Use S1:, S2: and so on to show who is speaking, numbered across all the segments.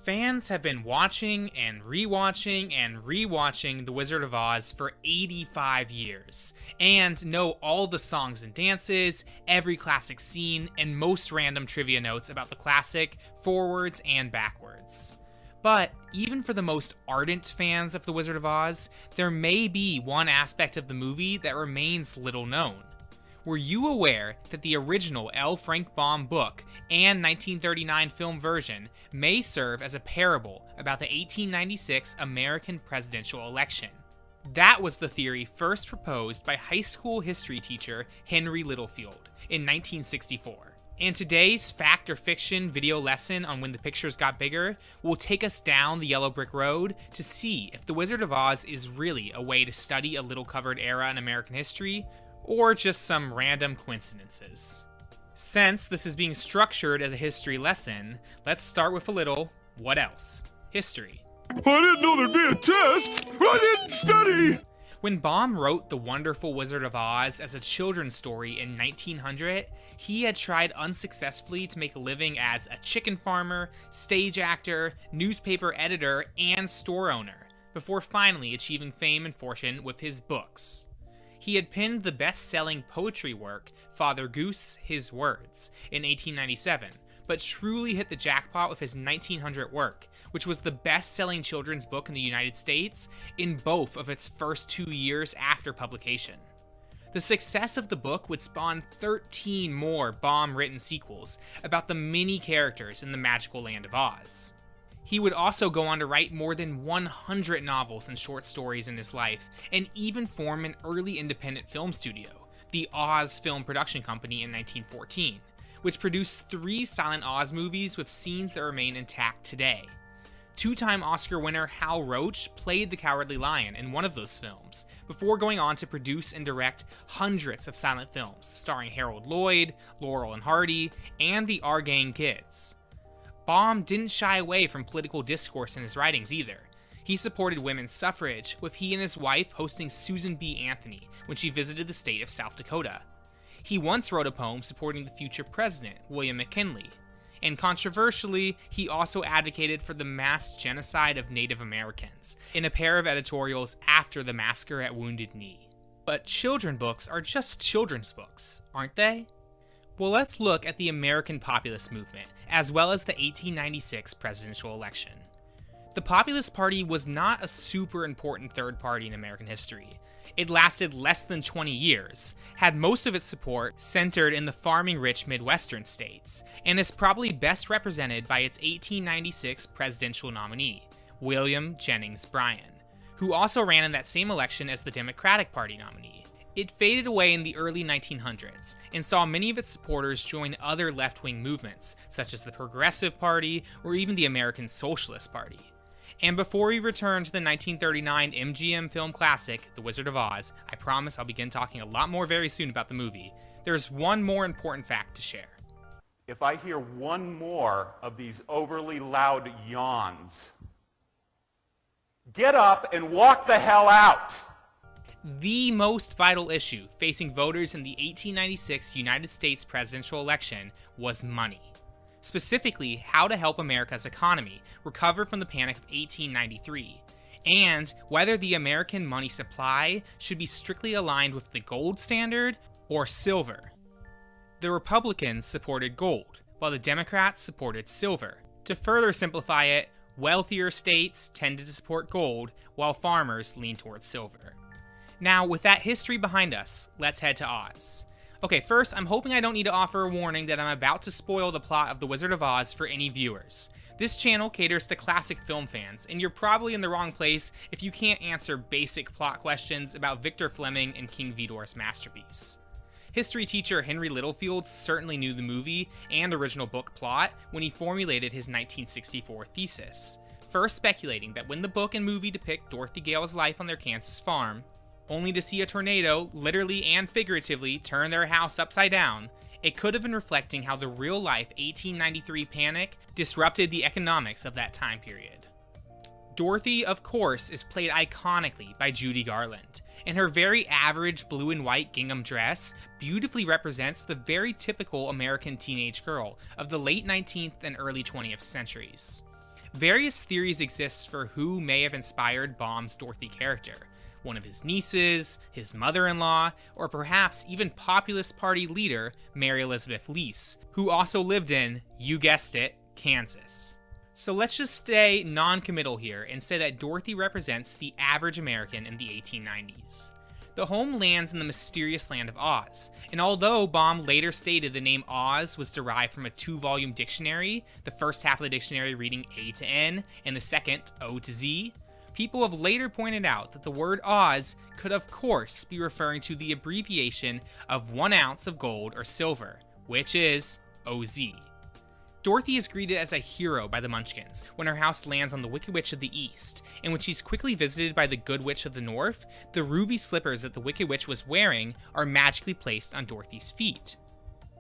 S1: Fans have been watching and rewatching The Wizard of Oz for 85 years, and know all the songs and dances, every classic scene, and most random trivia notes about the classic, forwards and backwards. But even for the most ardent fans of The Wizard of Oz, there may be one aspect of the movie that remains little known. Were you aware that the original L. Frank Baum book and 1939 film version may serve as a parable about the 1896 American presidential election? That was the theory first proposed by high school history teacher Henry Littlefield in 1964. And today's fact or fiction video lesson on When the Pictures Got Bigger will take us down the yellow brick road to see if The Wizard of Oz is really a way to study a little covered era in American history, or just some random coincidences. Since this is being structured as a history lesson, let's start with a little, what else? History.
S2: I didn't know there'd be a test! I didn't study!
S1: When Baum wrote The Wonderful Wizard of Oz as a children's story in 1900, he had tried unsuccessfully to make a living as a chicken farmer, stage actor, newspaper editor, and store owner, before finally achieving fame and fortune with his books. He had penned the best-selling poetry work, Father Goose, His Words, in 1897, but truly hit the jackpot with his 1900 work, which was the best-selling children's book in the United States in both of its first 2 years after publication. The success of the book would spawn 13 more Baum-written sequels about the many characters in the magical land of Oz. He would also go on to write more than 100 novels and short stories in his life, and even form an early independent film studio, the Oz Film Production Company, in 1914, which produced 3 Silent Oz movies with scenes that remain intact today. Two-time Oscar winner Hal Roach played the Cowardly Lion in one of those films, before going on to produce and direct hundreds of silent films starring Harold Lloyd, Laurel and Hardy, and the Our Gang Kids. Baum didn't shy away from political discourse in his writings either. He supported women's suffrage, with he and his wife hosting Susan B. Anthony when she visited the state of South Dakota. He once wrote a poem supporting the future president, William McKinley. And controversially, he also advocated for the mass genocide of Native Americans in a pair of editorials after the massacre at Wounded Knee. But children's books are just children's books, aren't they? Well, let's look at the American populist movement, as well as the 1896 presidential election. The Populist Party was not a super important third party in American history. It lasted less than 20 years, had most of its support centered in the farming-rich Midwestern states, and is probably best represented by its 1896 presidential nominee, William Jennings Bryan, who also ran in that same election as the Democratic Party nominee. It faded away in the early 1900s, and saw many of its supporters join other left-wing movements, such as the Progressive Party or even the American Socialist Party. And before we return to the 1939 MGM film classic, The Wizard of Oz, I promise I'll begin talking a lot more very soon about the movie, there's one more important fact to share.
S3: If I hear one more of these overly loud yawns, get up and walk the hell out!
S1: The most vital issue facing voters in the 1896 United States presidential election was money. Specifically, how to help America's economy recover from the Panic of 1893, and whether the American money supply should be strictly aligned with the gold standard or silver. The Republicans supported gold, while the Democrats supported silver. To further simplify it, wealthier states tended to support gold, while farmers leaned towards silver. Now, with that history behind us, let's head to Oz. Okay, first, I'm hoping I don't need to offer a warning that I'm about to spoil the plot of The Wizard of Oz for any viewers. This channel caters to classic film fans, and you're probably in the wrong place if you can't answer basic plot questions about Victor Fleming and King Vidor's masterpiece. History teacher Henry Littlefield certainly knew the movie and original book plot when he formulated his 1964 thesis, first speculating that when the book and movie depict Dorothy Gale's life on their Kansas farm, only to see a tornado, literally and figuratively, turn their house upside down, it could have been reflecting how the real-life 1893 panic disrupted the economics of that time period. Dorothy, of course, is played iconically by Judy Garland, and her very average blue and white gingham dress beautifully represents the very typical American teenage girl of the late 19th and early 20th centuries. various theories exist for who may have inspired Baum's Dorothy character. One of his nieces, his mother-in-law, or perhaps even Populist Party leader Mary Elizabeth Lease, who also lived in, you guessed it, Kansas. So let's just stay non-committal here and say that Dorothy represents the average American in the 1890s. The home lands in the mysterious land of Oz, and although Baum later stated the name Oz was derived from a 2-volume dictionary, the first half of the dictionary reading A to N and the second O to Z, people have later pointed out that the word Oz could of course be referring to the abbreviation of 1 ounce of gold or silver, which is OZ. Dorothy is greeted as a hero by the Munchkins when her house lands on the Wicked Witch of the East, and when she's quickly visited by the Good Witch of the North, the ruby slippers that the Wicked Witch was wearing are magically placed on Dorothy's feet.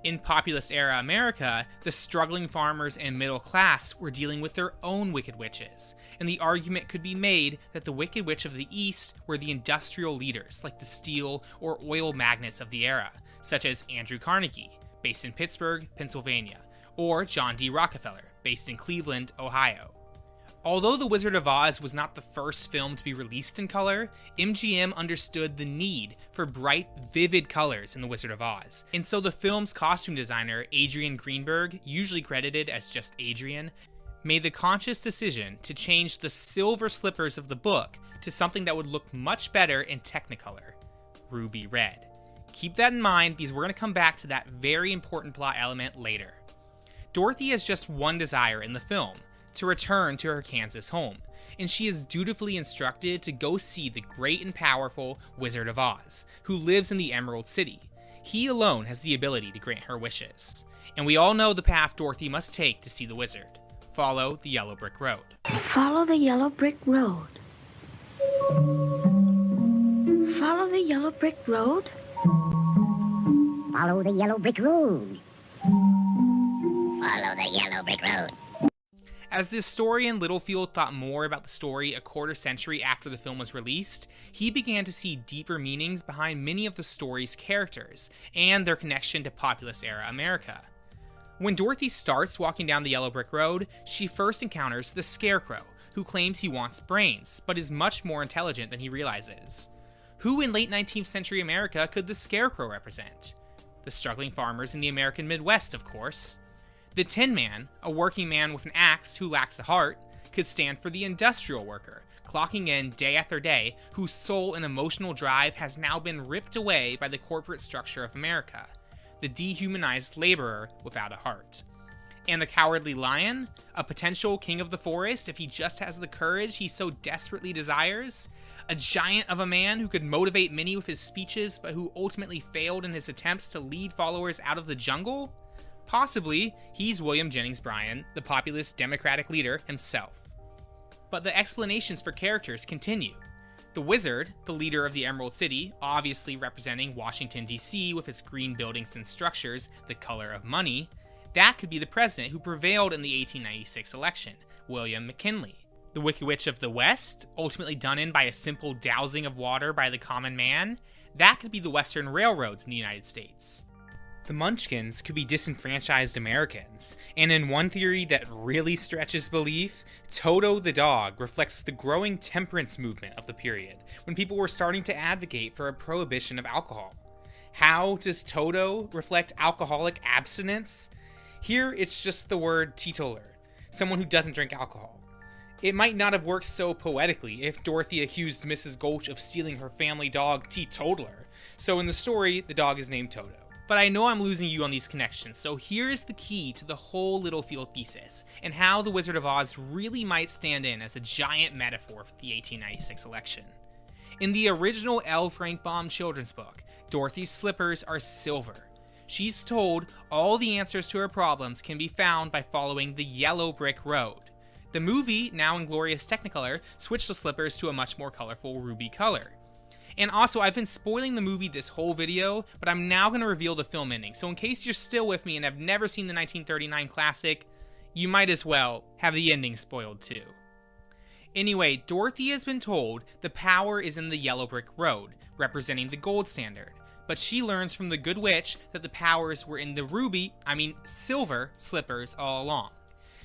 S1: In Populist Era America, the struggling farmers and middle class were dealing with their own Wicked Witches, and the argument could be made that the Wicked Witch of the East were the industrial leaders like the steel or oil magnates of the era, such as Andrew Carnegie, based in Pittsburgh, Pennsylvania, or John D. Rockefeller, based in Cleveland, Ohio. Although The Wizard of Oz was not the first film to be released in color, MGM understood the need for bright, vivid colors in The Wizard of Oz, and so the film's costume designer, Adrian Greenberg, usually credited as just Adrian, made the conscious decision to change the silver slippers of the book to something that would look much better in Technicolor, ruby red. Keep that in mind because we're going to come back to that very important plot element later. Dorothy has just one desire in the film, to return to her Kansas home, and she is dutifully instructed to go see the great and powerful Wizard of Oz, who lives in the Emerald City. He alone has the ability to grant her wishes. And we all know the path Dorothy must take to see the wizard. Follow the yellow brick road.
S4: Follow the yellow brick road. Follow the yellow brick road.
S5: Follow the yellow brick road. Follow the yellow brick road.
S1: As the historian Littlefield thought more about the story a quarter century after the film was released, he began to see deeper meanings behind many of the story's characters and their connection to Populist Era America. When Dorothy starts walking down the yellow brick road, she first encounters the Scarecrow, who claims he wants brains, but is much more intelligent than he realizes. Who in late 19th century America could the Scarecrow represent? The struggling farmers in the American Midwest, of course. The Tin Man, a working man with an axe who lacks a heart, could stand for the industrial worker, clocking in day after day, whose soul and emotional drive has now been ripped away by the corporate structure of America. The dehumanized laborer without a heart. And the Cowardly Lion, a potential king of the forest if he just has the courage he so desperately desires. A giant of a man who could motivate many with his speeches, but who ultimately failed in his attempts to lead followers out of the jungle? Possibly, he's William Jennings Bryan, the populist Democratic leader himself. But the explanations for characters continue. The Wizard, the leader of the Emerald City, obviously representing Washington, D.C. with its green buildings and structures, the color of money, that could be the president who prevailed in the 1896 election, William McKinley. The Wicked Witch of the West, ultimately done in by a simple dousing of water by the common man, that could be the Western railroads in the United States. The Munchkins could be disenfranchised Americans, and in one theory that really stretches belief, Toto the dog reflects the growing temperance movement of the period, when people were starting to advocate for a prohibition of alcohol. How does Toto reflect alcoholic abstinence? Here it's just the word teetotaler, someone who doesn't drink alcohol. It might not have worked so poetically if Dorothy accused Mrs. Gulch of stealing her family dog Teetotaler, so in the story, the dog is named Toto. But I know I'm losing you on these connections, so here's the key to the whole Littlefield thesis, and how The Wizard of Oz really might stand in as a giant metaphor for the 1896 election. In the original L. Frank Baum children's book, Dorothy's slippers are silver. She's told all the answers to her problems can be found by following the yellow brick road. The movie, now in glorious Technicolor, switched the slippers to a much more colorful ruby color. And also, I've been spoiling the movie this whole video, but I'm now going to reveal the film ending, so in case you're still with me and have never seen the 1939 classic, you might as well have the ending spoiled too. Anyway, Dorothy has been told the power is in the yellow brick road, representing the gold standard, but she learns from the Good Witch that the powers were in the silver slippers all along.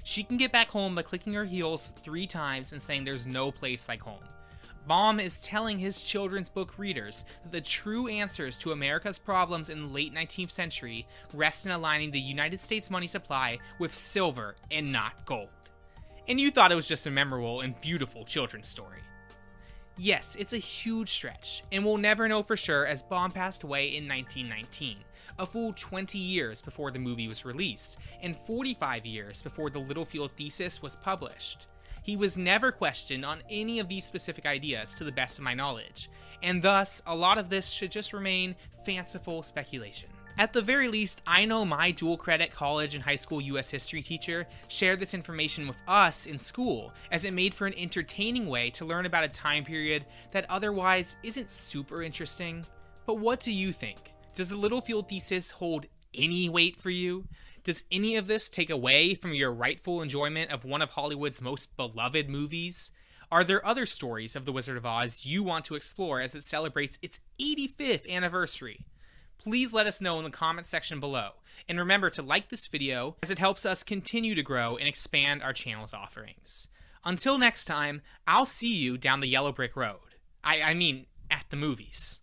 S1: She can get back home by clicking her heels 3 times and saying there's no place like home. Baum is telling his children's book readers that the true answers to America's problems in the late 19th century rest in aligning the United States money supply with silver and not gold. And you thought it was just a memorable and beautiful children's story. Yes, it's a huge stretch, and we'll never know for sure as Baum passed away in 1919, a full 20 years before the movie was released, and 45 years before the Littlefield thesis was published. He was never questioned on any of these specific ideas to the best of my knowledge, and thus, a lot of this should just remain fanciful speculation. At the very least, I know my dual credit college and high school US history teacher shared this information with us in school, as it made for an entertaining way to learn about a time period that otherwise isn't super interesting. But what do you think? Does the Littlefield thesis hold any weight for you? Does any of this take away from your rightful enjoyment of one of Hollywood's most beloved movies? Are there other stories of The Wizard of Oz you want to explore as it celebrates its 85th anniversary? Please let us know in the comment section below, and remember to like this video as it helps us continue to grow and expand our channel's offerings. Until next time, I'll see you down the yellow brick road. I mean, at the movies.